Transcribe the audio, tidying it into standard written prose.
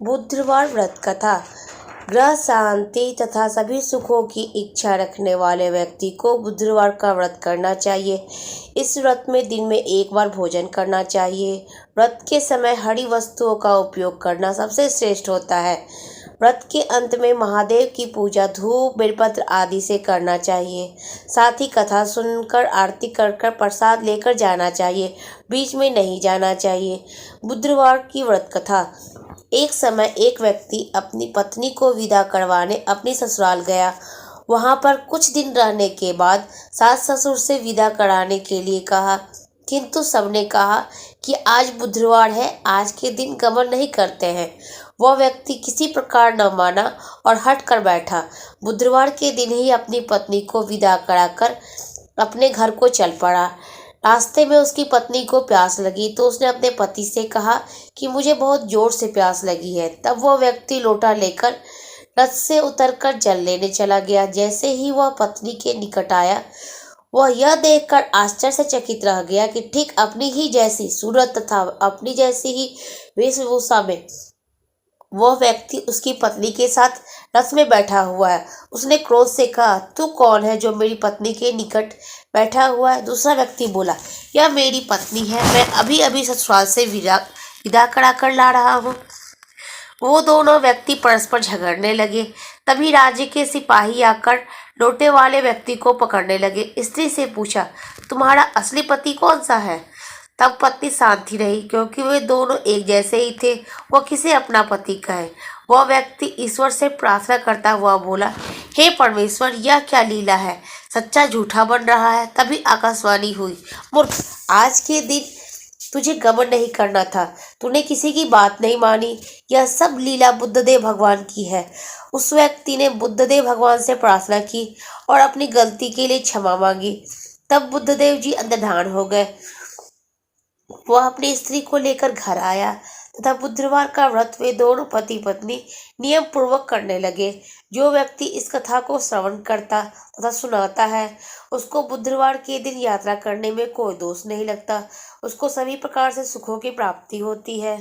बुधवार व्रत कथा। ग्रह शांति तथा सभी सुखों की इच्छा रखने वाले व्यक्ति को बुधवार का व्रत करना चाहिए। इस व्रत में दिन में एक बार भोजन करना चाहिए। व्रत के समय हरी वस्तुओं का उपयोग करना सबसे श्रेष्ठ होता है। व्रत के अंत में महादेव की पूजा धूप बेलपत्र आदि से करना चाहिए। साथ ही कथा सुनकर आरती कर प्रसाद लेकर जाना चाहिए। बीच में नहीं जाना चाहिए। बुधवार की व्रत कथा। एक समय एक व्यक्ति अपनी पत्नी को विदा करवाने अपनी ससुराल गया। वहां पर कुछ दिन रहने के बाद सास ससुर से विदा कराने के लिए कहा, किंतु सबने कहा कि आज बुधवार है, आज के दिन गमन नहीं करते हैं। वह व्यक्ति किसी प्रकार न माना और हट कर बैठा। बुधवार के दिन ही अपनी पत्नी को विदा कराकर अपने घर को चल पड़ा। रास्ते में उसकी पत्नी को प्यास लगी तो उसने अपने पति से कहा कि मुझे बहुत जोर से प्यास लगी है। तब वह व्यक्ति लोटा लेकर रथ से उतरकर जल लेने चला गया। जैसे ही वह पत्नी के निकट आया, वह यह देखकर आश्चर्य से चकित रह गया कि ठीक अपनी ही जैसी सूरत तथा अपनी जैसी ही वेशभूषा में वह व्यक्ति उसकी पत्नी के साथ रथ में बैठा हुआ है। उसने क्रोध से कहा, तू कौन है जो मेरी पत्नी के निकट बैठा हुआ है? दूसरा व्यक्ति बोला, यह मेरी पत्नी है, मैं अभी अभी ससुराल से विदा करा कर ला रहा हूँ। वो दोनों व्यक्ति परस्पर झगड़ने लगे। तभी राज्य के सिपाही आकर लोटे वाले व्यक्ति को पकड़ने लगे। स्त्री से पूछा, तुम्हारा असली पति कौन सा है? तब पत्नी शांति रही, क्योंकि वे दोनों एक जैसे ही थे। वह किसे अपना पति कहे? वह व्यक्ति ईश्वर से प्रार्थना करता हुआ बोला, हे परमेश्वर, यह क्या लीला है? सच्चा झूठा बन रहा है। तभी आकाशवाणी हुई, मूर्ख, आज के दिन तुझे गमन नहीं करना था, तूने किसी की बात नहीं मानी। यह सब लीला बुद्धदेव भगवान की है। उस व्यक्ति ने बुद्धदेव भगवान से प्रार्थना की और अपनी गलती के लिए क्षमा मांगी। तब बुद्धदेव जी अंतर्धान हो गए। वह अपनी स्त्री को लेकर घर आया तथा बुधवार का व्रत वे दोनों पति पत्नी नियम पूर्वक करने लगे। जो व्यक्ति इस कथा को श्रवण करता तथा सुनाता है, उसको बुधवार के दिन यात्रा करने में कोई दोष नहीं लगता। उसको सभी प्रकार से सुखों की प्राप्ति होती है।